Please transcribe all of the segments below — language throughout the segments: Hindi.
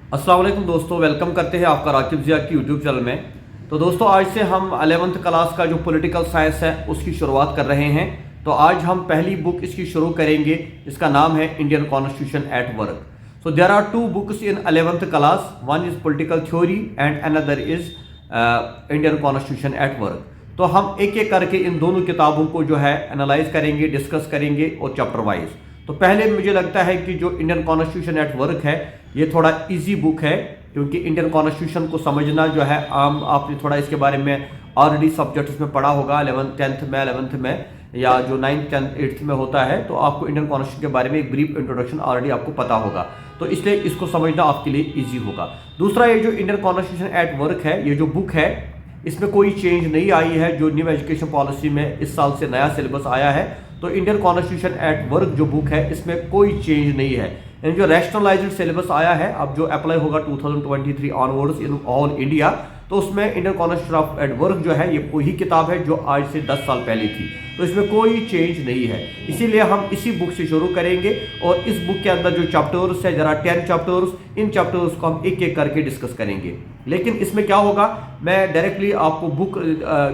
अस्सलाम वालेकुम दोस्तों, वेलकम करते हैं आपका राकिब ज़िया की यूट्यूब चैनल में। तो दोस्तों आज से हम 11th क्लास का जो पॉलिटिकल साइंस है उसकी शुरुआत कर रहे हैं। तो आज हम पहली बुक इसकी शुरू करेंगे, इसका नाम है Indian constitution at work. So there are two books in 11th class, one is political theory and another is Indian constitution at work. तो हम एक एक करके इन दोनों किताबों को जो है एनालाइज करेंगे, डिस्कस करेंगे और चैप्टर वाइज। तो पहले मुझे लगता है कि जो इंडियन कॉन्स्टिट्यूशन एट वर्क है ये थोड़ा इजी बुक है, क्योंकि इंडियन कॉन्स्टिट्यूशन को समझना जो है आम आपने थोड़ा इसके बारे में ऑलरेडी सब्जेक्ट्स में पढ़ा होगा 11th में या जो 9th 10th 8th में होता है। तो आपको इंडियन कॉन्स्टिट्यूशन के बारे में एक ब्रीफ इंट्रोडक्शन ऑलरेडी आपको पता होगा, तो इसलिए इसको समझना आपके लिए ईजी होगा। दूसरा, ये जो इंडियन कॉन्स्टिट्यूशन एट वर्क है, ये जो बुक है इसमें कोई चेंज नहीं आई है। जो न्यू एजुकेशन पॉलिसी में इस साल से नया सिलेबस आया है, तो इंडियन कॉन्स्टिट्यूशन एट वर्क जो बुक है इसमें कोई चेंज नहीं है। यानी जो रैशनलाइज्ड सिलेबस आया है अब जो अप्लाई होगा 2023 ऑनवर्ड्स इन ऑल इंडिया, तो उसमें इंडियन कॉन्स्टिट्यूशन एट वर्क जो है ये वही किताब है जो आज से 10 साल पहले थी, तो इसमें कोई चेंज नहीं है। इसीलिए हम इसी बुक से शुरू करेंगे और इस बुक के अंदर जो चैप्टर्स है, जरा 10 चैप्टर्स, इन चैप्टर्स को हम एक एक करके डिस्कस करेंगे। लेकिन इसमें क्या होगा, मैं डायरेक्टली आपको बुक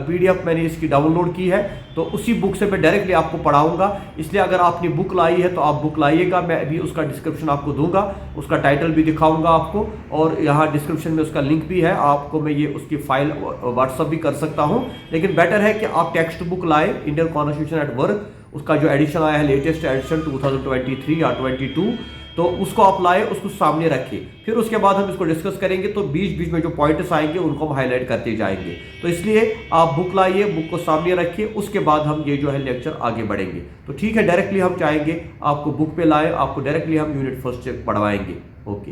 PDF मैंने इसकी डाउनलोड की है, तो उसी बुक से मैं डायरेक्टली आपको पढ़ाऊंगा। इसलिए अगर आपने बुक लाई है तो आप बुक लाइएगा, मैं अभी उसका डिस्क्रिप्शन आपको दूंगा, उसका टाइटल भी दिखाऊंगा आपको, और यहाँ डिस्क्रिप्शन में उसका लिंक भी है, आपको मैं ये उसकी फाइल व्हाट्सअप भी कर सकता हूँ। लेकिन बेटर है कि आप टेक्स्ट बुक लाए इंडियन कॉन्स्टिट्यूशन एट वर्क, उसका जो एडिशन आया है लेटेस्ट एडिशन 2023 या 22, तो उसको आप लाए, उसको सामने रखें, फिर उसके बाद हम इसको डिस्कस करेंगे। तो बीच बीच में जो पॉइंट्स आएंगे उनको हम हाईलाइट करते जाएंगे। तो इसलिए आप बुक लाइए, बुक को सामने रखिए, उसके बाद हम ये जो है लेक्चर आगे बढ़ेंगे। तो ठीक है, डायरेक्टली हम चाहेंगे आपको बुक पे लाए, आपको डायरेक्टली हम यूनिट फर्स्ट से पढ़वाएंगे। ओके,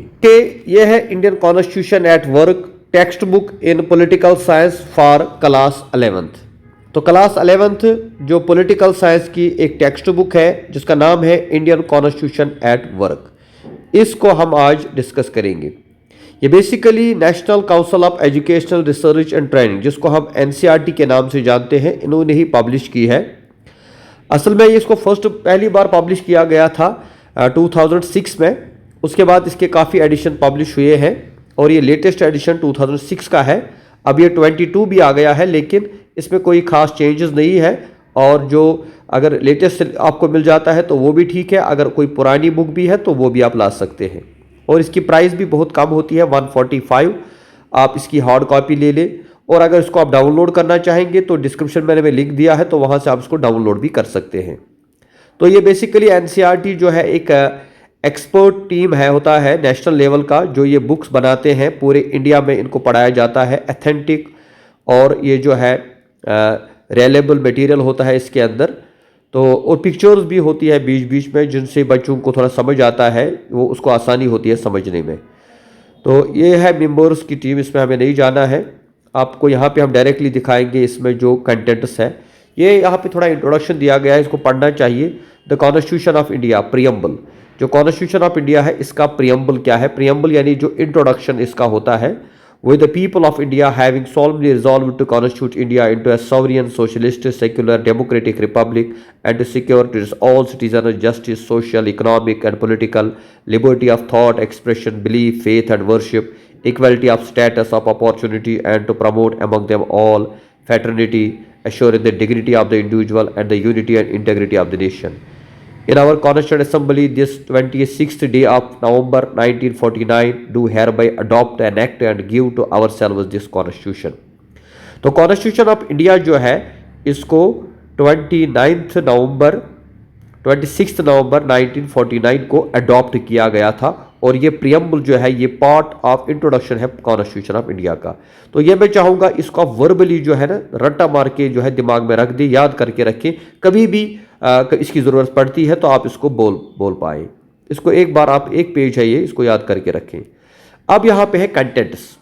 ये है Indian constitution at work text book in political science for class 11th। तो क्लास 11th जो पॉलिटिकल साइंस की एक टेक्स्ट बुक है जिसका नाम है इंडियन कॉन्स्टिट्यूशन एट वर्क, इसको हम आज डिस्कस करेंगे। ये basically national council of educational research and training, जिसको हम NCERT के नाम से जानते हैं, इन्होंने ही पब्लिश की है। असल में ये इसको पहली बार पब्लिश किया गया था 2006 में। उसके बाद इसके काफ़ी एडिशन पब्लिश हुए हैं और ये लेटेस्ट एडिशन 2006 का है। अब ये 22 भी आ गया है, लेकिन इसमें कोई ख़ास चेंजेस नहीं है। और जो अगर लेटेस्ट आपको मिल जाता है तो वो भी ठीक है, अगर कोई पुरानी बुक भी है तो वो भी आप ला सकते हैं। और इसकी प्राइस भी बहुत कम होती है, 145। आप इसकी हार्ड कॉपी ले लें, और अगर इसको आप डाउनलोड करना चाहेंगे तो डिस्क्रिप्शन में लिंक दिया है, तो वहाँ से आप इसको डाउनलोड भी कर सकते हैं। तो ये बेसिकली NCERT जो है एक एक्सपर्ट टीम है, होता है नेशनल लेवल का, जो ये बुक्स बनाते हैं, पूरे इंडिया में इनको पढ़ाया जाता है, अथेंटिक और ये जो है रिलायबल मटेरियल होता है इसके अंदर। तो और पिक्चर्स भी होती है बीच बीच में, जिनसे बच्चों को थोड़ा समझ आता है, वो उसको आसानी होती है समझने में। तो ये है मेंबर्स की टीम, इसमें हमें नहीं जाना है। आपको यहाँ पे हम डायरेक्टली दिखाएंगे इसमें जो कंटेंट्स है। ये यहाँ पे थोड़ा इंट्रोडक्शन दिया गया है, इसको पढ़ना चाहिए। The constitution of India preamble, जो कॉन्स्टिट्यूशन ऑफ इंडिया है इसका प्रियम्बल क्या है, प्रियम्बल यानी जो इंट्रोडक्शन इसका होता है। With the people of India having solemnly resolved to constitute India into a sovereign, socialist, secular, democratic republic, and to secure to all citizens justice, social, economic, and political liberty of thought, expression, belief, faith, and worship, equality of status, of opportunity, and to promote among them all fraternity, assuring the dignity of the individual and the unity and integrity of the nation. In our Constituent Assembly, this 26th day of November 1949, do hereby adopt an act and give to ourselves this Constitution. तो कॉन्स्टिट्यूशन ऑफ इंडिया जो है इसको 26 नवंबर 1949 को अडॉप्ट किया गया था, और ये प्रियम्बल जो है ये पार्ट ऑफ इंट्रोडक्शन है कॉन्स्टिट्यूशन ऑफ इंडिया का। तो ये मैं चाहूँगा इसको वर्बली जो है ना रट्टा मार के जो है दिमाग में रख दे, याद करके रखें, कभी भी इसकी ज़रूरत पड़ती है तो आप इसको बोल पाए। इसको एक बार आप, एक पेज है ये, इसको याद करके रखें। अब यहाँ पे है कंटेंट्स।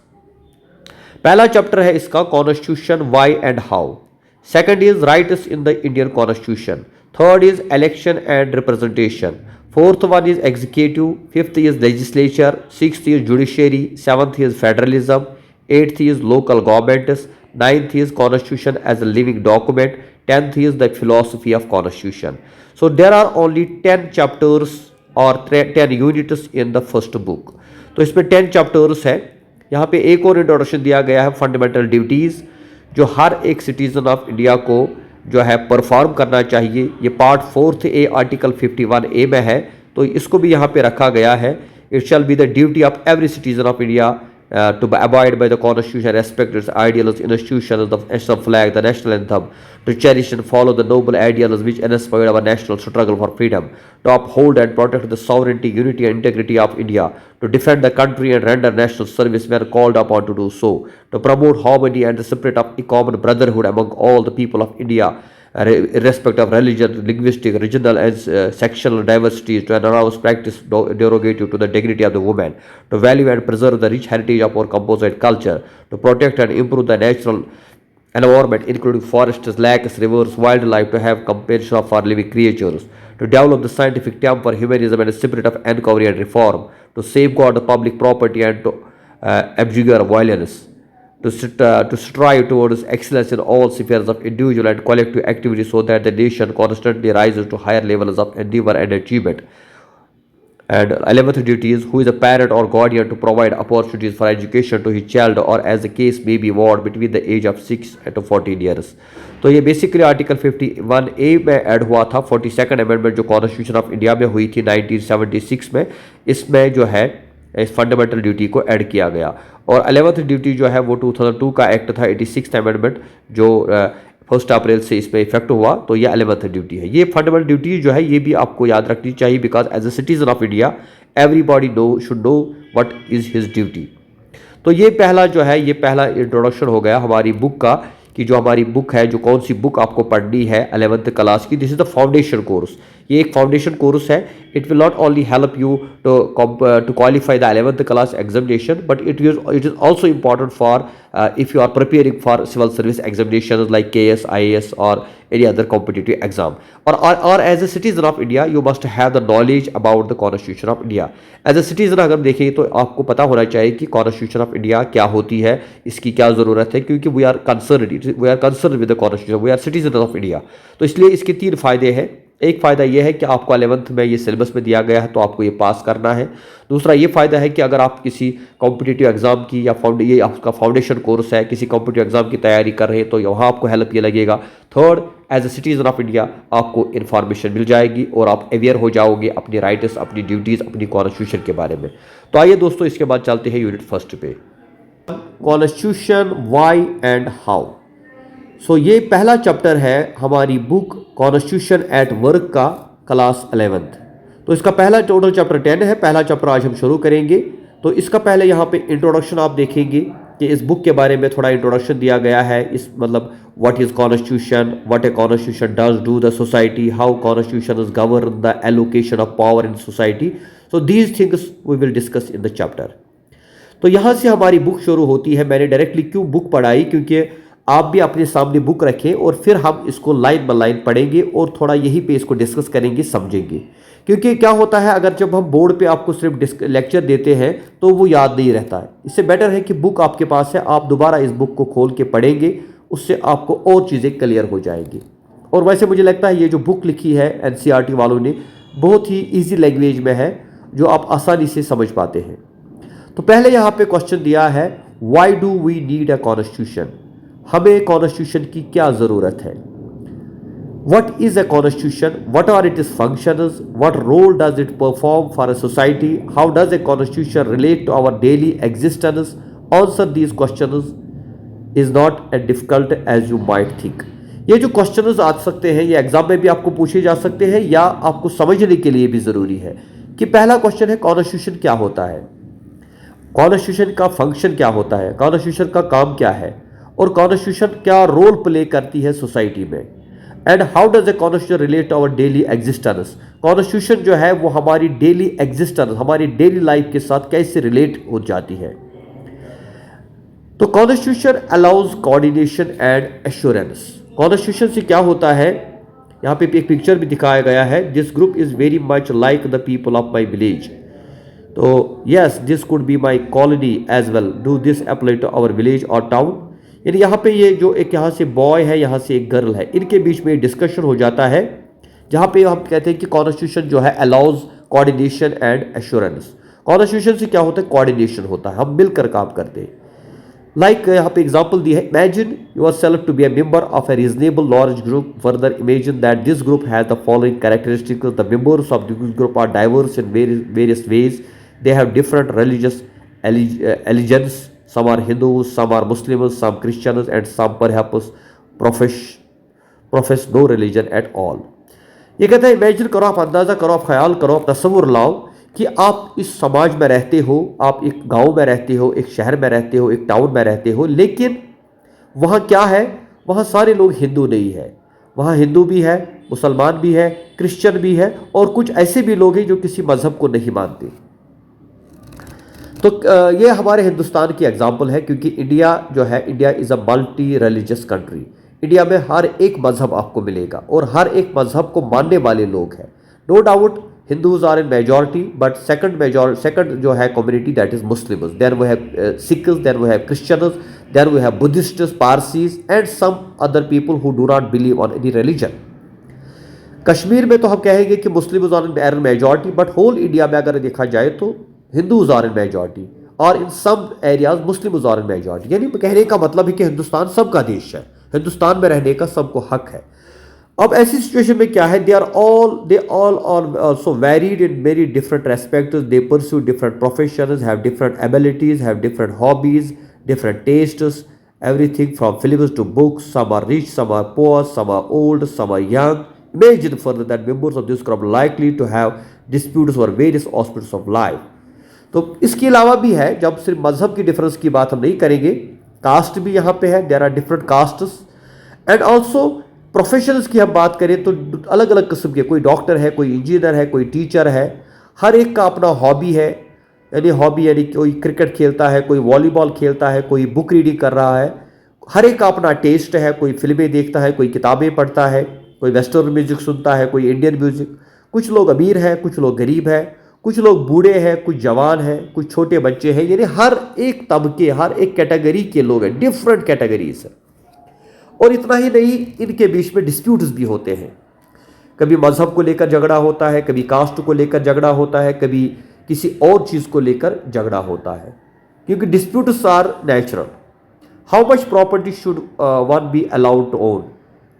पहला चैप्टर है इसका constitution why and how. Second is rights in the Indian constitution. Third is election and representation. Fourth one is executive. Fifth is legislature. Sixth is judiciary. Seventh is federalism. Eighth is local governments. Ninth is constitution as a living document. 10th is the philosophy of constitution. So there are only 10 chapters or 10 units in the first book. तो तो इसमें 10 चैप्टर्स है। यहाँ पे एक और इंट्रोडक्शन दिया गया है फंडामेंटल ड्यूटीज़ जो हर एक सिटीजन ऑफ इंडिया को जो है परफॉर्म करना चाहिए। ये पार्ट 4 ए आर्टिकल 51A में है, तो इसको भी यहाँ पे रखा गया है। It shall be the duty of every citizen of India to abide by the constitution, respect its ideals, institutions, the national flag, the national anthem, to cherish and follow the noble ideals which inspired our national struggle for freedom, to uphold and protect the sovereignty, unity and integrity of India, to defend the country and render national service when called upon to do so, to promote harmony and the spirit of common brotherhood among all the people of India, irrespective of religion, linguistic, regional and sectional diversities, to announce practice derogative to the dignity of the woman, to value and preserve the rich heritage of our composite culture, to protect and improve the natural environment, including forests, lakes, rivers, wildlife, to have compassion for living creatures, to develop the scientific temper, humanism, and a spirit of inquiry and reform, to safeguard the public property and to abjure violence, to strive towards excellence in all spheres of individual and collective activity so that the nation constantly rises to higher levels of endeavor and achievement. And 11th duty is who is a parent or guardian to provide opportunities for education to his child or as the case may be ward between the age of 6 to 14 years. तो ये बेसिकली आर्टिकल 51A में ऐड हुआ था। 42nd अमेंडमेंट जो कॉन्स्टिट्यूशन ऑफ इंडिया में हुई थी 1976 में, इसमें जो है इस फंडामेंटल ड्यूटी को ऐड किया गया। और 11th ड्यूटी जो है वो 2002 का एक्ट था 86th अमेंडमेंट जो 1 अप्रैल से इसमें इफेक्ट हुआ, तो ये 11th ड्यूटी है। ये फंडामेंटल ड्यूटी जो है ये भी आपको याद रखनी चाहिए because as a citizen of India everybody should know what is his duty. तो ये पहला जो है ये पहला इंट्रोडक्शन हो गया हमारी बुक का कि जो हमारी बुक है, जो कौन सी बुक आपको पढ़नी है 11th क्लास की। This is the foundation course. ये एक फाउंडेशन कोर्स है। It will not only help you to qualify the 11th class examination but it is also important for if you are preparing for civil service examinations like KS, IAS or any other competitive exam, or as a citizen of India you must have the knowledge about the Constitution of India. As a citizen अगर देखें तो आपको पता होना चाहिए कि Constitution of India क्या होती है, इसकी क्या ज़रूरत है, क्योंकि we are concerned with the Constitution, we are citizens of India। तो इसलिए इसके 3 फ़ायदे हैं। एक फ़ायदा यह है कि आपको 11th में ये सिलेबस में दिया गया है तो आपको ये पास करना है। दूसरा ये फ़ायदा है कि अगर आप किसी कॉम्पिटिटिव एग्ज़ाम की या ये आपका फाउंडेशन कोर्स है, किसी कॉम्पिटिटिव एग्ज़ाम की तैयारी कर रहे हैं तो वहाँ आपको हेल्प ये लगेगा। Third, as a citizen of India आपको इन्फॉर्मेशन मिल जाएगी और आप अवेयर हो जाओगे अपनी राइट्स, अपनी ड्यूटीज़, अपनी कॉन्स्टिट्यूशन के बारे में। तो आइए दोस्तों इसके बाद चलते हैं यूनिट 1 पे, कॉन्स्टिट्यूशन वाई एंड हाउ। सो ये पहला चैप्टर है हमारी बुक कॉन्स्टिट्यूशन एट वर्क का क्लास 11th। तो इसका पहला टोटल चैप्टर 10 है। पहला चैप्टर आज हम शुरू करेंगे। तो इसका पहले यहाँ पे इंट्रोडक्शन आप देखेंगे कि इस बुक के बारे में थोड़ा इंट्रोडक्शन दिया गया है। इस मतलब what is constitution, what a constitution does do the society, how constitution is govern the allocation of power in society. So these things we will discuss in the chapter. तो यहाँ से हमारी बुक शुरू होती है। मैंने डायरेक्टली क्यों बुक पढ़ाई, क्योंकि आप भी अपने सामने बुक रखें और फिर हम इसको लाइन बाय लाइन पढ़ेंगे और थोड़ा यहीं पे इसको डिस्कस करेंगे, समझेंगे। क्योंकि क्या होता है अगर जब हम बोर्ड पे आपको सिर्फ लेक्चर देते हैं तो वो याद नहीं रहता है। इससे बेटर है कि बुक आपके पास है, आप दोबारा इस बुक को खोल के पढ़ेंगे, उससे आपको और चीज़ें क्लियर हो जाएंगी। और वैसे मुझे लगता है ये जो बुक लिखी है NCERT वालों ने बहुत ही ईजी लैंग्वेज में है जो आप आसानी से समझ पाते हैं। तो पहले यहाँ पे क्वेश्चन दिया है, why do we need a constitution, हमें कॉन्स्टिट्यूशन की क्या ज़रूरत है। What is a constitution? What are its functions? What role does it perform for a society? How does a constitution relate to our daily existence? Answer these questions is not as difficult as you might think. ये जो क्वेश्चंस आ सकते हैं ये एग्जाम में भी आपको पूछे जा सकते हैं या आपको समझने के लिए भी ज़रूरी है। कि पहला क्वेश्चन है कॉन्स्टिट्यूशन क्या होता है, कॉन्स्टिट्यूशन का फंक्शन क्या होता है, कॉन्स्टिट्यूशन का काम क्या है और कॉन्स्टिट्यूशन क्या रोल प्ले करती है सोसाइटी में। And how does a constitution relate to our daily existence, constitution जो है वो हमारी डेली एग्जिस्टेंस, हमारी डेली लाइफ के साथ कैसे रिलेट हो जाती है। तो constitution allows coordination and assurance. Constitution से क्या होता है, यहाँ पे एक पिक्चर भी दिखाया गया है, this group is very much like the people of my village. तो yes this could be my colony as well, do this apply to our village और टाउन। यानी यहाँ पे ये जो एक यहाँ से बॉय है, यहाँ से एक गर्ल है, इनके बीच में डिस्कशन हो जाता है जहाँ पे हम कहते हैं कि कॉन्स्टिट्यूशन जो है allows coordination and assurance. Constitution से क्या होता है, कोऑर्डिनेशन होता है, हम मिलकर काम करते हैं। लाइक यहाँ पे एग्जाम्पल दी है, imagine yourself to be a member of a reasonable large group, further imagine that this group has the following characteristics, the members of this group are diverse in various ways, they have different religious allegiance, some are Hindus, some are Muslims, some Christians and some perhaps profess no religion at all। ये कहते हैं इमेजिन करो, आप अंदाज़ा करो, आप ख्याल करो, आप तस्वुर लाओ कि आप इस समाज में रहते हो, आप एक गांव में रहते हो, एक शहर में रहते हो, एक टाउन में रहते हो, लेकिन वहाँ क्या है, वहाँ सारे लोग हिंदू नहीं है, वहाँ हिंदू भी है, मुसलमान भी है, क्रिश्चियन भी है और कुछ ऐसे भी लोग हैं जो किसी मज़हब को नहीं मानते। तो ये हमारे हिंदुस्तान की एग्जाम्पल है, क्योंकि इंडिया जो है, India is a multi religious country. India में हर एक मज़हब आपको मिलेगा और हर एक मज़हब को मानने वाले लोग हैं। No doubt Hindus are in majority, but second जो है community that is Muslims, then we have Sikhs, then we have Christians, then we have Buddhists, Parsis and some other people who do not believe on any religion. Kashmir में तो हम कहेंगे कि Muslims are in majority, but whole India में अगर देखा जाए तो हिंदूज आर इन मेजॉरिटी और in some areas Muslims are in majority. यानी कहने का मतलब है कि हिंदुस्तान सबका देश है, हिंदुस्तान में रहने का सबको हक है। अब ऐसी सिचुएशन में क्या है, they all also varied in very different respects, they pursue different professions, have different abilities, have different hobbies, different tests, everything from films to books, some are rich, some are poor, some are old, some are young। Imagine further that members of this group are likely to have disputes over various aspects of life। तो इसके अलावा भी है, जब सिर्फ मजहब की डिफरेंस की बात हम नहीं करेंगे, कास्ट भी यहाँ पे है, there are different castes and also professionals की हम बात करें तो अलग अलग किस्म के, कोई डॉक्टर है, कोई इंजीनियर है, कोई टीचर है, हर एक का अपना हॉबी है। यानी कोई क्रिकेट खेलता है, कोई वॉलीबॉल खेलता है, कोई बुक रीडिंग कर रहा है, हर एक का अपना टेस्ट है, कोई फिल्में देखता है, कोई किताबें पढ़ता है, कोई वेस्टर्न म्यूजिक सुनता है, कोई इंडियन म्यूजिक। कुछ लोग अमीर हैं, कुछ लोग गरीब हैं, कुछ लोग बूढ़े हैं, कुछ जवान हैं, कुछ छोटे बच्चे हैं। यानी हर एक तबके, हर एक कैटेगरी के लोग हैं, डिफरेंट कैटेगरीज हैं। और इतना ही नहीं, इनके बीच में डिस्प्यूट्स भी होते हैं। कभी मजहब को लेकर झगड़ा होता है, कभी कास्ट को लेकर झगड़ा होता है, कभी किसी और चीज़ को लेकर झगड़ा होता है, क्योंकि disputes are natural. How much property should one be allowed to own?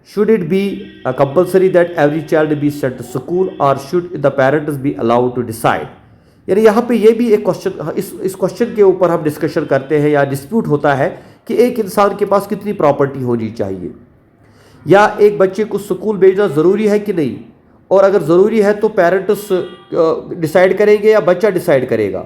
Should it be compulsory that every child be sent to school or should the parents be allowed to decide? यानी यहाँ पे ये भी एक क्वेश्चन, इस क्वेश्चन के ऊपर हम डिस्कशन करते हैं या डिस्प्यूट होता है कि एक इंसान के पास कितनी प्रॉपर्टी होनी चाहिए, या एक बच्चे को स्कूल भेजना ज़रूरी है कि नहीं, और अगर ज़रूरी है तो पेरेंट्स डिसाइड करेंगे या बच्चा डिसाइड करेगा।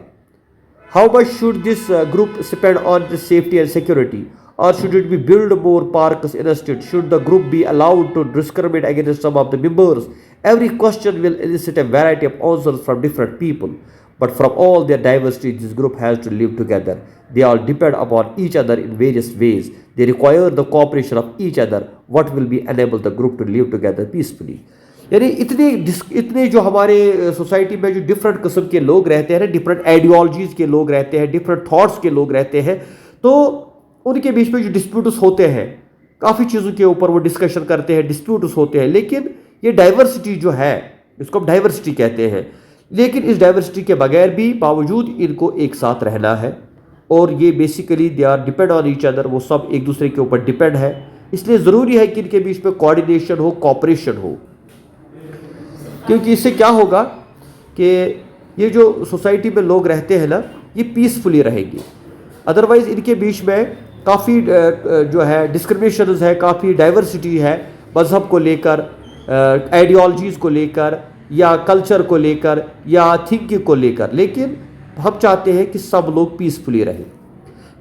How much should this group spend on this safety and security, or should it be build more parks instead? Should the group be allowed to discriminate against some of the members? Every question will elicit a variety of answers from different people, but from all their diversity, this group has to live together. They all depend upon each other in various ways. They require the cooperation of each other. What will be enable the group to live together peacefully? यानी इतने जो हमारे सोसाइटी में जो डिफरेंट किस्म के लोग रहते हैं, डिफरेंट आइडियोलॉजीज के लोग रहते हैं, डिफरेंट थॉट्स के लोग रहते हैं, तो उनके बीच में जो डिस्प्यूट्स होते हैं, काफ़ी चीज़ों के ऊपर वो डिस्कशन करते हैं, डिस्प्यूट्स होते हैं। लेकिन ये डाइवर्सिटी जो है, इसको हम डाइवर्सिटी कहते हैं, लेकिन इस डाइवर्सिटी के बगैर भी बावजूद इनको एक साथ रहना है। और ये basically they are depend on each other, वो सब एक दूसरे के ऊपर डिपेंड है। इसलिए ज़रूरी है कि इनके बीच में कोऑर्डिनेशन हो, कोऑपरेशन हो, क्योंकि इससे क्या होगा कि ये जो सोसाइटी में लोग रहते हैं ना, ये पीसफुली रहेंगे। अदरवाइज़ इनके बीच में काफ़ी जो है डिस्क्रिमिनेशन है, काफ़ी डाइवर्सिटी है, मज़हब को लेकर, आइडियोलॉजीज़ को लेकर, या कल्चर को लेकर, या थिंकिंग को लेकर। लेकिन हम चाहते हैं कि सब लोग पीसफुली रहें।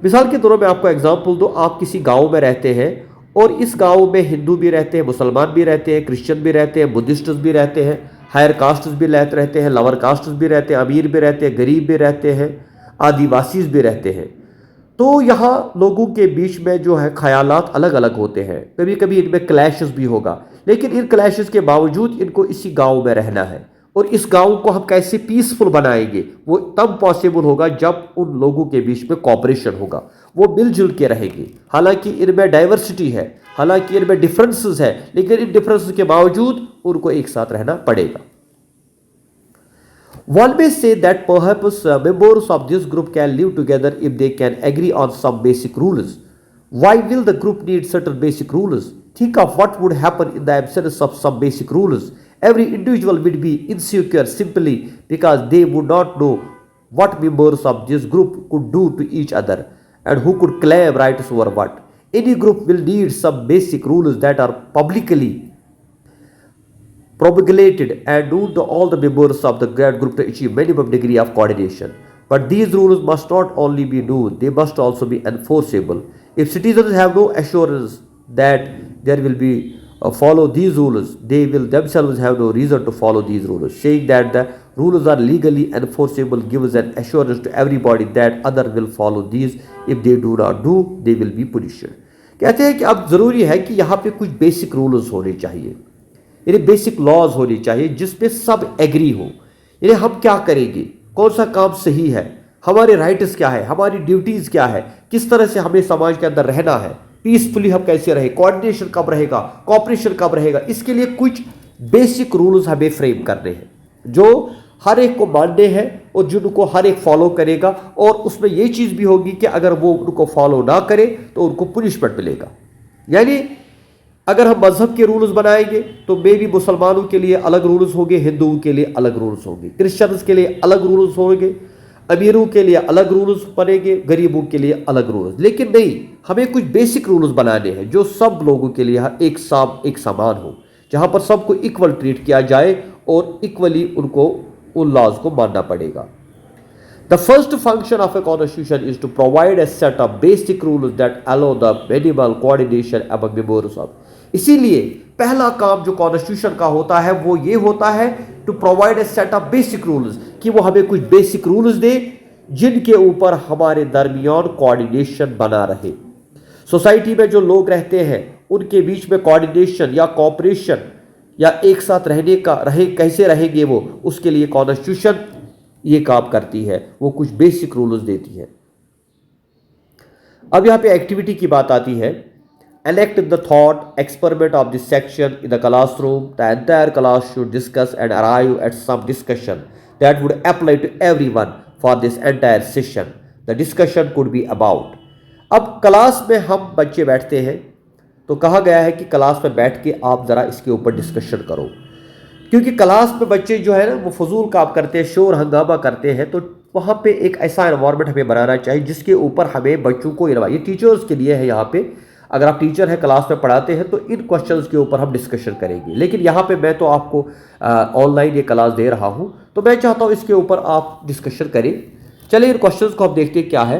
मिसाल के तौर पर आपको एग्जांपल दो, आप किसी गांव में रहते हैं और इस गांव में हिंदू भी रहते हैं, मुसलमान भी रहते हैं, क्रिश्चियन भी रहते हैं, बुद्धिस्ट्स भी रहते हैं, हायर कास्ट्स भी रहते हैं, लोअर कास्ट्स भी रहते हैं, अमीर भी रहते हैं, गरीब भी रहते हैं, आदिवासीज भी रहते हैं। तो यहाँ लोगों के बीच में जो है ख्यालात अलग अलग होते हैं, कभी कभी इनमें क्लैशेस भी होगा, लेकिन इन क्लैशेस के बावजूद इनको इसी गांव में रहना है। और इस गांव को हम कैसे पीसफुल बनाएंगे, वो तब पॉसिबल होगा जब उन लोगों के बीच में कॉपरेशन होगा, वो मिलजुल के रहेंगे। हालांकि इनमें डाइवर्सिटी है, हालांकि इनमें डिफरेंसेस है, लेकिन इन डिफरेंसेस के बावजूद उनको एक साथ रहना पड़ेगा। One may say that perhaps members of this group can live together if they can agree on some basic rules. Why will the group need certain basic rules? Think of what would happen in the absence of some basic rules. Every individual would be insecure simply because they would not know what members of this group could do to each other and who could claim rights over what. Any group will need some basic rules that are publicly promulgated and known to all the members of the group to achieve minimum degree of coordination. But these rules must not only be known, they must also be enforceable. If citizens have no assurance that there will be follow these rules, they will themselves have no reason to follow these rules. Saying that the rules are legally enforceable gives an assurance to everybody that other will follow these. If they do not do, they will be punished. कहते हैं कि अब ज़रूरी है कि यहाँ पे कुछ बेसिक रूल्स होने चाहिए, यानी बेसिक लॉज होनी चाहिए जिसपे सब एग्री हो। यानी हम क्या करेंगे, कौन सा काम सही है, हमारे राइट्स क्या है, हमारी ड्यूटीज़ क्या है, किस तरह से हमें समाज के अंदर रहना है, पीसफुली हम कैसे रहे, कोऑर्डिनेशन कब रहेगा, कॉपरेशन कब रहेगा। इसके लिए कुछ बेसिक रूल्स हमें फ्रेम करने हैं जो हर एक को मानने हैं और जिनको हर एक फॉलो करेगा। और उसमें यह चीज़ भी होगी कि अगर वो उनको फॉलो ना करे तो उनको पुनिशमेंट मिलेगा। यानी अगर हम मजहब के रूल्स बनाएंगे तो मे भी मुसलमानों के लिए अलग रूल्स होंगे, हिंदुओं के लिए अलग रूल्स होंगे, क्रिश्चियंस के लिए अलग रूल्स होंगे, अमीरों के लिए अलग रूल्स बनेंगे, गरीबों के लिए अलग रूल्स। लेकिन नहीं, हमें कुछ बेसिक रूल्स बनाने हैं जो सब लोगों के लिए एक समान हो, जहां पर सबको इक्वल ट्रीट किया जाए और इक्वली उनको उन लॉज को मानना पड़ेगा। The first function of a constitution is to provide a set of basic rules that allow the minimal coordination among members of। इसीलिए पहला काम जो कॉन्स्टिट्यूशन का होता है वो ये होता है to provide a set of basic rules, कि वो हमें कुछ बेसिक रूल्स दे जिनके ऊपर हमारे दरमियान कोऑर्डिनेशन बना रहे। सोसाइटी में जो लोग रहते हैं उनके बीच में कोऑर्डिनेशन या कोऑपरेशन या एक साथ कैसे रहेंगे वो, उसके लिए कॉन्स्टिट्यूशन ये काम करती है, वो कुछ बेसिक रूल्स देती है। अब यहाँ पे एक्टिविटी की बात आती है। Elect the thought experiment of this section in the classroom. The entire class should discuss and arrive at some discussion that would apply to everyone for this entire session. The discussion could be about। अब क्लास में हम बच्चे बैठते हैं तो कहा गया है कि क्लास में बैठ के आप ज़रा इसके ऊपर डिस्कशन करो, क्योंकि क्लास में बच्चे जो है ना वो फजूल काम करते हैं, शोर हंगामा करते हैं। तो वहाँ पे एक ऐसा एनवायरनमेंट हमें बनाना चाहिए जिसके ऊपर हमें बच्चों को ये टीचर्स के लिए है। यहाँ पे अगर आप टीचर हैं, क्लास में पढ़ाते हैं तो इन क्वेश्चंस के ऊपर हम डिस्कशन करेंगे। लेकिन यहाँ पे मैं तो आपको ऑनलाइन ये क्लास दे रहा हूँ, तो मैं चाहता हूँ इसके ऊपर आप डिस्कशन करें। चलिए इन क्वेश्चंस को हम देखते हैं क्या है।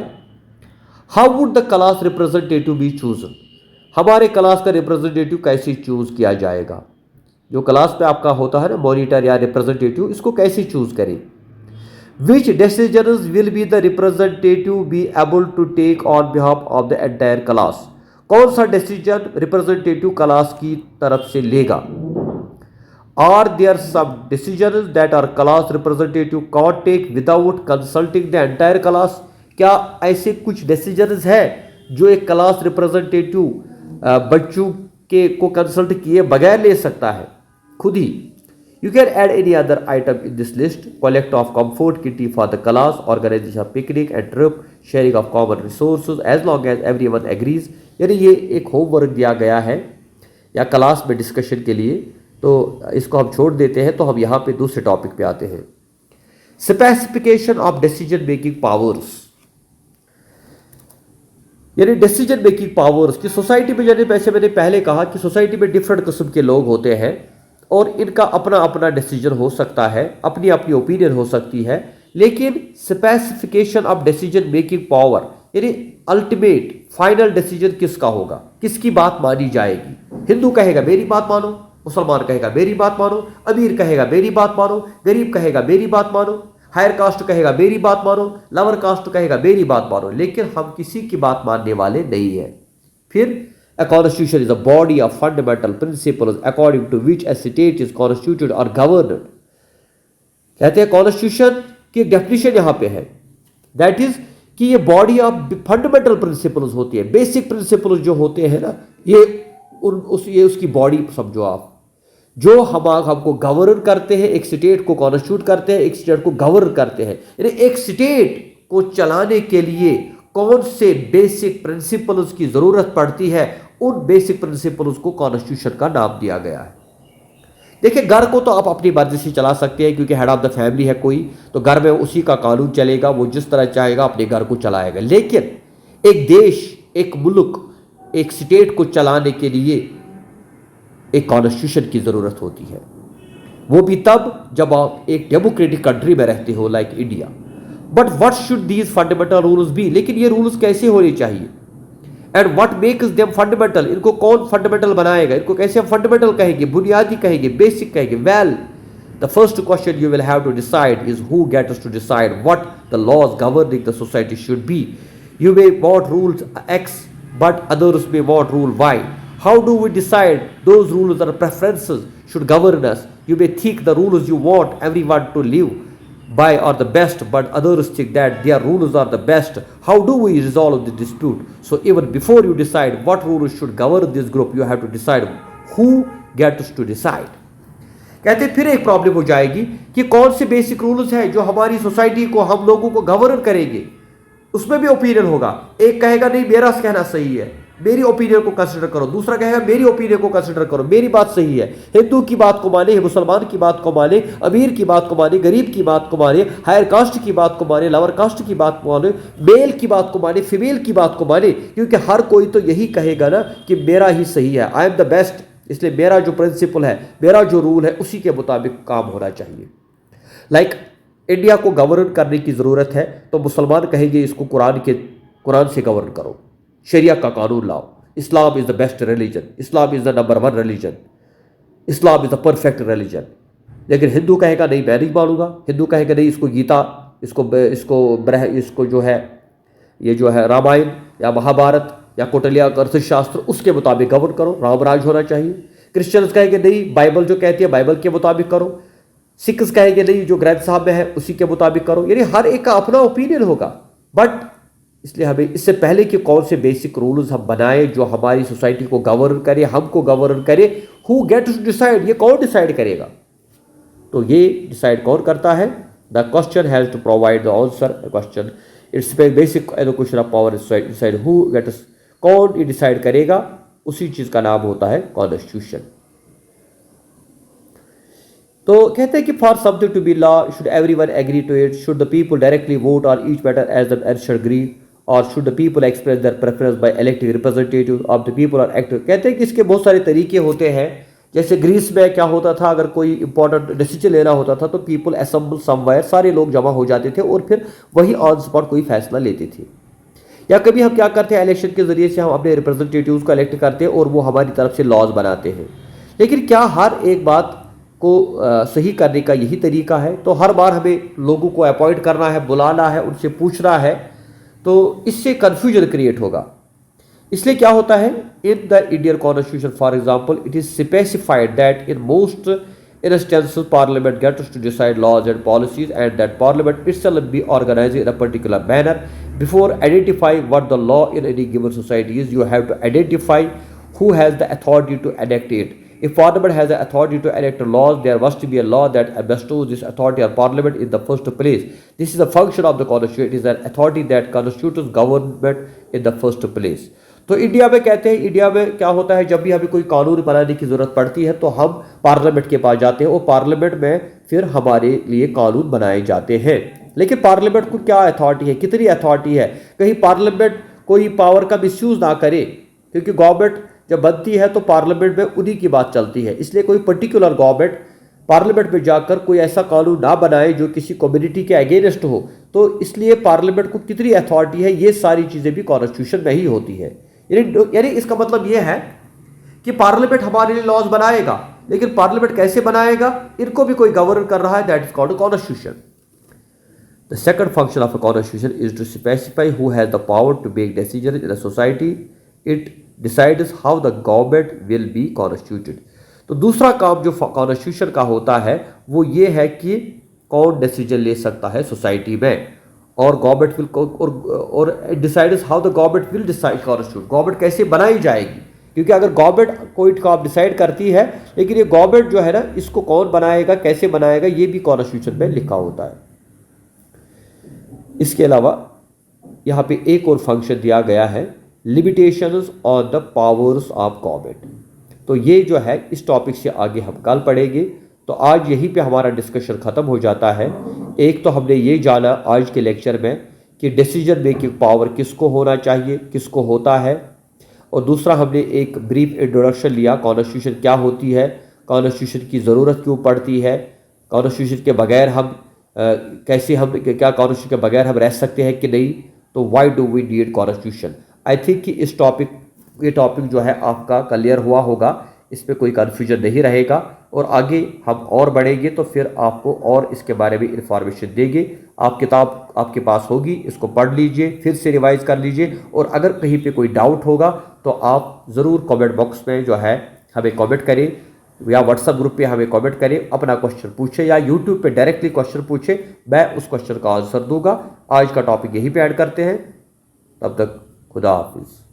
How would the class representative be chosen. हमारे क्लास का रिप्रेजेंटेटिव कैसे चूज किया जाएगा। जो क्लास पे आपका होता है ना मॉनिटर या रिप्रेजेंटेटिव, इसको कैसे चूज करें। Which decisions will be the representative be able to take on behalf of the entire class. कौन सा डिसीजन रिप्रेजेंटेटिव क्लास की तरफ से लेगा। Are there some decisions that are class representative can't take without consulting the entire class. क्या ऐसे कुछ डिसीजंस है जो एक क्लास रिप्रेजेंटेटिव बच्चों के को कंसल्ट किए बगैर ले सकता है खुद ही। You can add any other item in this list. Collect of comfort kitty for the class, organisation of picnic and trip, sharing of common resources as long as everyone agrees. यानी ये एक होमवर्क दिया गया है या क्लास में डिस्कशन के लिए, तो इसको हम छोड़ देते हैं। तो हम यहाँ पे दूसरे टॉपिक पे आते हैं। Specification of decision making powers, यानी डिसीजन मेकिंग पावर्स की सोसाइटी में, जैसे मैंने पहले कहा कि सोसाइटी में डिफरेंट किस्म के लोग होते हैं और इनका अपना अपना डिसीजन हो सकता है, अपनी अपनी ओपिनियन हो सकती है। लेकिन specification of decision making power, यानी अल्टीमेट फाइनल डिसीजन किसका होगा, किसकी बात मानी जाएगी। हिंदू कहेगा मेरी बात मानो, मुसलमान कहेगा मेरी बात मानो, अमीर कहेगा मेरी बात मानो, गरीब कहेगा मेरी बात मानो, हायर कास्ट कहेगा मेरी बात मानो, लोअर कास्ट कहेगा मेरी बात मानो। लेकिन हम किसी की बात मानने वाले नहीं है। फिर a constitution is a body of fundamental principles according to which a state is constituted or governed। कहते हैं कॉन्स्टिट्यूशन की डेफिनेशन यहां पे है, दैट इज कि ये बॉडी ऑफ फंडामेंटल प्रिंसिपल्स होती है। बेसिक प्रिंसिपल्स जो होते हैं ना, ये उसकी बॉडी समझो आप, जो हमको गवर्न करते हैं, एक स्टेट को कॉन्स्टिट्यूट करते हैं, एक स्टेट को गवर्न करते हैं। यानी एक स्टेट को चलाने के लिए कौन से बेसिक प्रिंसिपल्स की जरूरत पड़ती है, उन बेसिक प्रिंसिपल्स को कॉन्स्टिट्यूशन का नाम दिया गया है। देखिए, घर को तो आप अपनी मर्जी से चला सकते हैं, क्योंकि हेड ऑफ द फैमिली है कोई, तो घर में उसी का कानून चलेगा, वो जिस तरह चाहेगा अपने घर को चलाएगा। लेकिन एक देश, एक मुल्क, एक स्टेट को चलाने के लिए एक कॉन्स्टिट्यूशन की जरूरत होती है, वो भी तब जब आप एक डेमोक्रेटिक कंट्री में रहते हो like India. But what should these fundamental rules be? लेकिन ये रूल्स कैसे होने चाहिए? And what makes them fundamental? इनको कौन फंडामेंटल बनाएगा? इनको कैसे हम फंडामेंटल कहेंगे, बुनियादी कहेंगे, बेसिक कहेंगे? Well, the first question you will have to decide is who gets to decide what the laws governing the society should be. You may want rules X, but others may want rule Y. How do we decide those rules or preferences should govern us? You may think the rules you want everyone to live by are the best, but others think that their rules are the best. How do we resolve the dispute? So even before you decide what rules should govern this group, you have to decide who gets to decide. कहते फिर एक प्रॉब्लम हो जाएगी कि कौन से बेसिक रूल्स हैं जो हमारी सोसाइटी को, हम लोगों को गवर्न करेंगे। उसमें भी ओपिनियन होगा। एक कहेगा नहीं, मेरा कहना सही है, मेरी ओपिनियन को कंसिडर करो। दूसरा कहेगा मेरी ओपिनियन को कंसिडर करो, मेरी बात सही है। हिंदू की बात को माने, मुसलमान की बात को माने, अमीर की बात को माने, गरीब की बात को माने, हायर कास्ट की बात को माने, लोअर कास्ट की बात को माने, मेल की बात को माने, फीमेल की बात को माने, क्योंकि हर कोई तो यही कहेगा ना कि मेरा ही सही है, आई एम द बेस्ट। इसलिए मेरा जो प्रिंसिपल है, मेरा जो रूल है, उसी के मुताबिक काम होना चाहिए। लाइक इंडिया को गवर्न करने की ज़रूरत है, तो मुसलमान कहेंगे इसको कुरान से गवर्न करो, शरिया का कानून लाओ, Islam is the best religion, Islam is the number 1 religion, Islam is the perfect religion. लेकिन हिंदू कहेगा नहीं, मैं नहीं मानूंगा। हिंदू कहेगा नहीं, इसको गीता, इसको जो है, ये जो है रामायण या महाभारत या कौटिल्य का अर्थशास्त्र, उसके मुताबिक गवर्न करो, रामराज होना चाहिए। क्रिश्चियंस कहेंगे नहीं, बाइबल जो कहती है बाइबल के मुताबिक करो। सिख्स कहेंगे नहीं, जो ग्रंथ साहब में है उसी के मुताबिक करो। यानी हर एक का अपना ओपिनियन होगा। बट इसलिए हमें इससे पहले कि कौन से बेसिक रूल्स हम बनाए जो हमारी सोसाइटी को गवर्न करे, हमको गवर्न करे, हु गेट्स टू डिसाइड, ये कौन डिसाइड करेगा? तो ये डिसाइड कौन करता है? The question has to provide the answer question. It's basic allocation of power decide who gets, कौन ये डिसाइड करेगा, उसी चीज का नाम होता है कॉन्स्टिट्यूशन। तो कहते हैं कि for something to be law should everyone agree to it, should the people directly vote और each matter as the else agree, और should the people express their preference by elective representative of the people और एक्टिव। कहते हैं कि इसके बहुत सारे तरीके होते हैं। जैसे ग्रीस में क्या होता था, अगर कोई इंपॉर्टेंट डिसीजन लेना होता था तो पीपल असेंबल समवेयर, सारे लोग जमा हो जाते थे और फिर वही ऑन स्पॉट कोई फैसला लेते थे। या कभी हम क्या करते हैं, इलेक्शन के जरिए से हम अपने रिप्रेजेंटेटिव्स को इलेक्ट करते हैं और वो हमारी तरफ से लॉज बनाते हैं। लेकिन क्या हर एक बात को सही करने का यही तरीका है? तो हर बार हमें लोगों को अपॉइंट करना है, बुलाना है, उनसे पूछना है, तो इससे कन्फ्यूजन क्रिएट होगा। इसलिए क्या होता है, इन the Indian constitution for example it is specified that in most instances parliament gets to decide laws and policies, and that parliament itself be organized in a particular manner. Before identifying what the law in any given society is, you have to identify who has the authority to enact it. If parliament has the authority to enact laws, there must be a law that bestows this authority on parliament in the first place. This is a function of the constitution. It is an authority that constitutes government in the first place. तो इंडिया में कहते हैं, इंडिया में क्या होता है, जब भी हमें कोई कानून बनाने की जरूरत पड़ती है तो हम पार्लियामेंट के पास जाते हैं और पार्लियामेंट में फिर हमारे लिए कानून बनाए जाते हैं। लेकिन पार्लियामेंट को क्या अथॉरिटी है, कितनी अथॉरिटी है? कहीं पार्लियामेंट कोई पावर का मिसयूज ना करे, क्योंकि गवर्नमेंट जब बनती है तो पार्लियामेंट में उन्हीं की बात चलती है। इसलिए कोई पर्टिकुलर गवर्नमेंट पार्लियामेंट में जाकर कोई ऐसा कानून ना बनाए जो किसी कम्युनिटी के अगेंस्ट हो। तो इसलिए पार्लियामेंट को कितनी अथॉरिटी है, ये सारी चीज़ें भी कॉन्स्टिट्यूशन में ही होती है। यानी इसका मतलब यह है कि पार्लियामेंट हमारे लिए लॉज बनाएगा, लेकिन पार्लियामेंट कैसे बनाएगा, इनको भी कोई गवर्न कर रहा है, that is called constitution. The second function of a constitution is to specify who has the power to make decision in a society. It decides how the government will be constituted. तो दूसरा काम जो कॉन्स्टिट्यूशन का होता है वो ये है कि कौन डिसीजन ले सकता है सोसाइटी में, और गवर्नमेंट विल और decides how the government will decide constitute, government कैसे बनाई जाएगी, क्योंकि अगर गवर्नमेंट कोई काम डिसाइड करती है, लेकिन ये गवर्नमेंट जो है ना, इसको कौन बनाएगा, कैसे बनाएगा, ये भी कॉन्स्टिट्यूशन में लिखा होता है। इसके अलावा यहाँ पे एक और फंक्शन दिया गया है, limitations on the powers of government. तो ये जो है इस टॉपिक से आगे हम कल पढ़ेंगे। तो आज यहीं पे हमारा डिस्कशन ख़त्म हो जाता है। एक तो हमने ये जाना आज के लेक्चर में कि डिसीजन मेकिंग पावर किसको होना चाहिए, किसको होता है, और दूसरा हमने एक ब्रीफ इंट्रोडक्शन लिया, कॉन्स्टिट्यूशन क्या होती है, कॉन्स्टिट्यूशन की ज़रूरत क्यों पड़ती है, कॉन्स्टिट्यूशन के बगैर हम कैसे हम क्या कॉन्स्टिट्यूशन के बगैर हम रह सकते हैं कि नहीं, तो why do we need constitution. I think कि ये टॉपिक जो है आपका क्लियर हुआ होगा, इस पर कोई कन्फ्यूजन नहीं रहेगा, और आगे हम और बढ़ेंगे तो फिर आपको और इसके बारे में इंफॉर्मेशन देंगे। आप किताब आपके पास होगी, इसको पढ़ लीजिए, फिर से रिवाइज कर लीजिए, और अगर कहीं पे कोई डाउट होगा तो आप ज़रूर कमेंट बॉक्स में जो है हमें कमेंट करें, या व्हाट्सएप ग्रुप पे हमें कमेंट करें, अपना क्वेश्चन पूछे, या यूट्यूब पे डायरेक्टली क्वेश्चन पूछे, मैं उस क्वेश्चन का आंसर दूंगा। आज का टॉपिक यहीं पे ऐड करते हैं, तब तक खुदा हाफिज़।